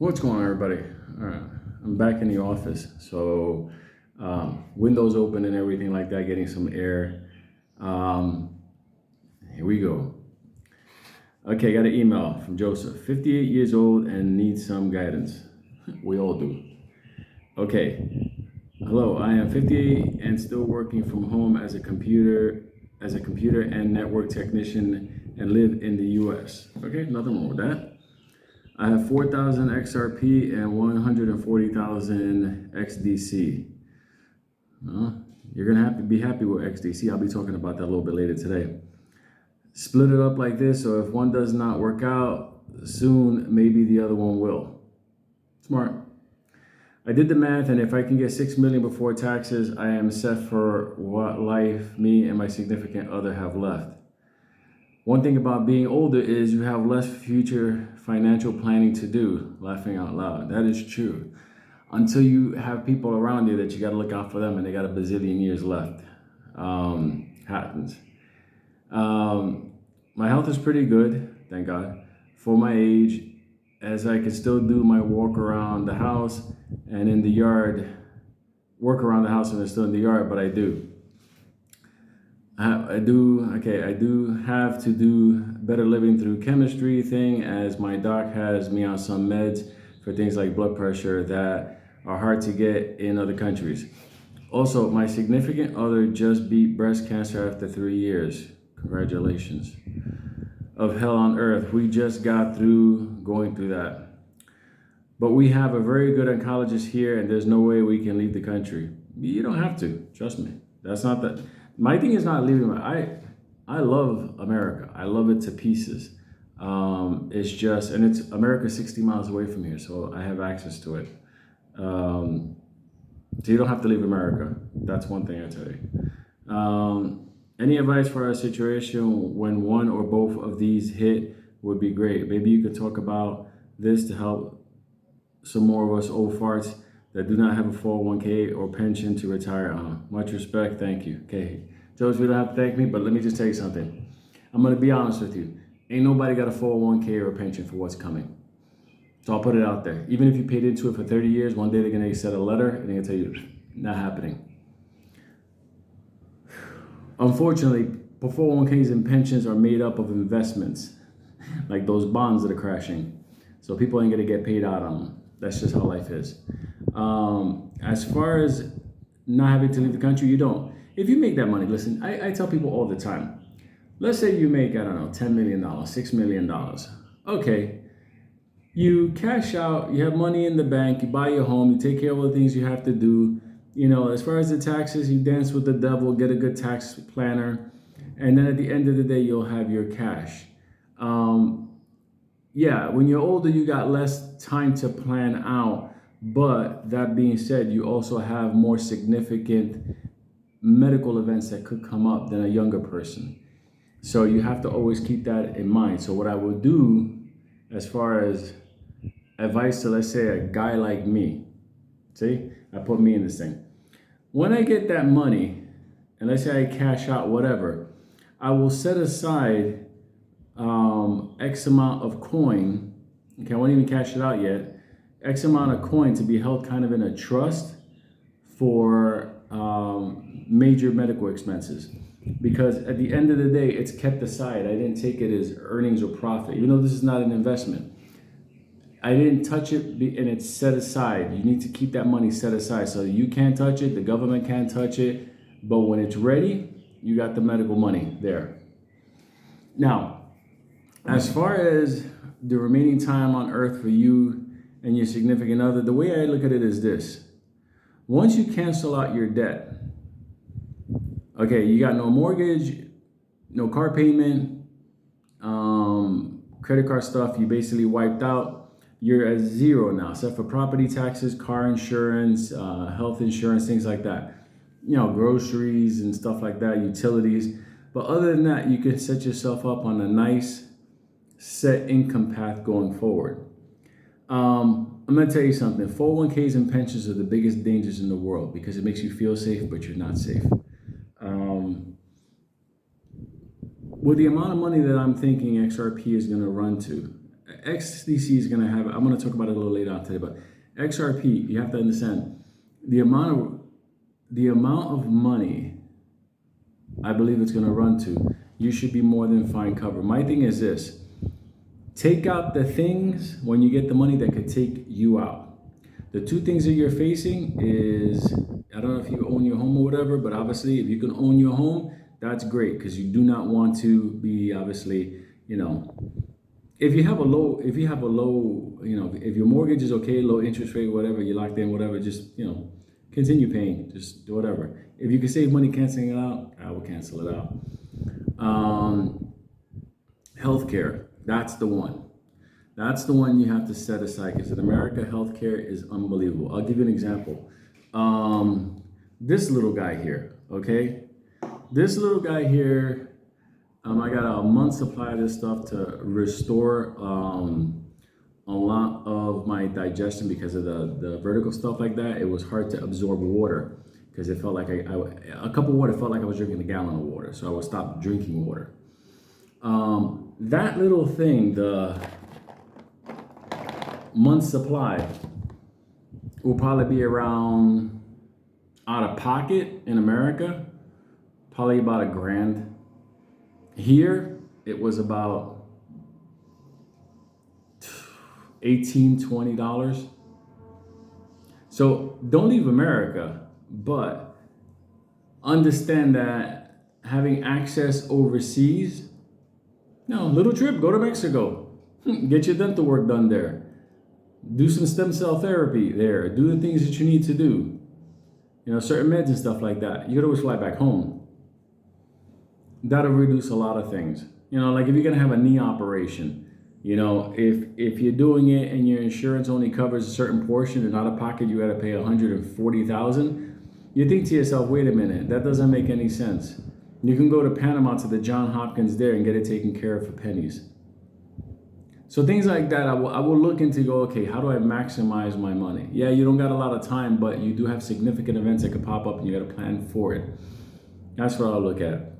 What's going on, everybody? All right, I'm back in the office, so windows open and everything like that, getting some air. Um, Here we go. Okay, got an email from Joseph, 58 years old and needs some guidance. We all do. Okay, hello. I am 58 and still working from home as a computer and network technician and live in the U.S. Okay, nothing wrong with that. I have 4,000 XRP and 140,000 XDC. You're gonna have to be happy with XDC. I'll be talking about that a little bit later today. Split it up like this, so if one does not work out soon, maybe the other one will. Smart. I did the math, and if I can get 6 million before taxes, I am set for what life me and my significant other have left. One thing about being older is you have less future financial planning to do. Laughing out loud. That is true. Until you have people around you that you got to look out for them and they got a bazillion years left. Happens. My health is pretty good, thank God, for my age, as I can still do my walk around the house and in the yard, work around the house and it's still in the yard, but I do. I do have to do better living through chemistry thing, as my doc has me on some meds for things like blood pressure that are hard to get in other countries. Also, my significant other just beat breast cancer after 3 years. Congratulations. Of hell on earth. We just got through going through that. But we have a very good oncologist here and there's no way we can leave the country. You don't have to, trust me. That's not that. My thing is not leaving. I love America. I love it to pieces. It's just, and it's America 60 miles away from here, so I have access to it. So you don't have to leave America. That's one thing I tell you. Any advice for our situation when one or both of these hit would be great. Maybe you could talk about this to help some more of us old farts that do not have a 401k or pension to retire on. Much respect, thank you. Okay, Joseph, you don't have to thank me, but let me just tell you something. I'm gonna be honest with you. Ain't nobody got a 401k or a pension for what's coming. So I'll put it out there. Even if you paid into it for 30 years, one day they're gonna send a letter and they're gonna tell you, not happening. Unfortunately, 401ks and pensions are made up of investments, like those bonds that are crashing. So people ain't gonna get paid out on them. That's just how life is. As far as not having to leave the country, you don't. If you make that money, listen, I tell people all the time, let's say you make, I don't know, $10 million, $6 million. Okay, you cash out, you have money in the bank, you buy your home, you take care of all the things you have to do. You know, as far as the taxes, you dance with the devil, get a good tax planner, and then at the end of the day, you'll have your cash. Yeah, when you're older, you got less time to plan out. But that being said, you also have more significant medical events that could come up than a younger person. So you have to always keep that in mind. So what I will do as far as advice to, let's say, a guy like me, see, I put me in this thing. When I get that money, and let's say I cash out whatever, I will set aside X amount of coin. Okay, I won't even cash it out yet. X amount of coin to be held kind of in a trust for major medical expenses. Because at the end of the day, it's kept aside. I didn't take it as earnings or profit, even though this is not an investment. I didn't touch it and it's set aside. You need to keep that money set aside. So you can't touch it, the government can't touch it. But when it's ready, you got the medical money there. Now, as far as the remaining time on earth for you and your significant other, the way I look at it is this. Once you cancel out your debt, okay, you got no mortgage, no car payment, credit card stuff, you basically wiped out. You're at zero now, except for property taxes, car insurance, health insurance, things like that. You know, groceries and stuff like that, utilities. But other than that, you can set yourself up on a nice set income path going forward. I'm going to tell you something. 401ks and pensions are the biggest dangers in the world because it makes you feel safe, but you're not safe. With the amount of money that I'm thinking XRP is going to run to, XDC is going to have, I'm going to talk about it a little later on today, but XRP, you have to understand the amount of money I believe it's going to run to, you should be more than fine covered. My thing is this: take out the things when you get the money that could take you out. The two things that you're facing is, I don't know if you own your home or whatever, but obviously if you can own your home, that's great, because you do not want to be, obviously, if you have a low, if your mortgage is okay, low interest rate, whatever, you locked in, whatever, just, continue paying, just do whatever. If you can save money canceling it out, I will cancel it out. Healthcare, that's the one. That's the one you have to set aside, because in America, healthcare is unbelievable. I'll give you an example. This little guy here, okay? This little guy here, I got a month's supply of this stuff to restore a lot of my digestion because of the vertical stuff like that. It was hard to absorb water because it felt like a cup of water felt like I was drinking a gallon of water. So I would stop drinking water. That little thing, the month's supply, will probably be around, out of pocket in America, probably about $1,000. Here, it was about $18, $20. So don't leave America, but understand that having access overseas, little trip, go to Mexico, get your dental work done there, do some stem cell therapy there, do the things that you need to do, certain meds and stuff like that. You could always fly back home. That'll reduce a lot of things. Like if you're gonna have a knee operation, if you're doing it and your insurance only covers a certain portion, and out of pocket you gotta pay $140,000, you think to yourself, wait a minute, that doesn't make any sense. You can go to Panama to the John Hopkins there and get it taken care of for pennies. So things like that, I will look into, go, okay, how do I maximize my money? Yeah, you don't got a lot of time, but you do have significant events that could pop up and you gotta plan for it. That's what I'll look at.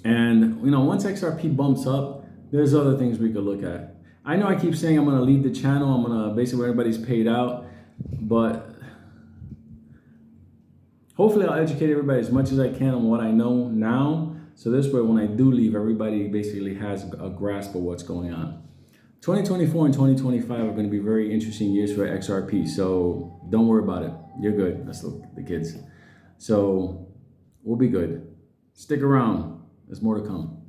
And, once XRP bumps up, there's other things we could look at. I know I keep saying I'm going to leave the channel. I'm going to basically everybody's paid out. But hopefully I'll educate everybody as much as I can on what I know now. So this way, when I do leave, everybody basically has a grasp of what's going on. 2024 and 2025 are going to be very interesting years for XRP. So don't worry about it. You're good. That's the kids. So we'll be good. Stick around. There's more to come.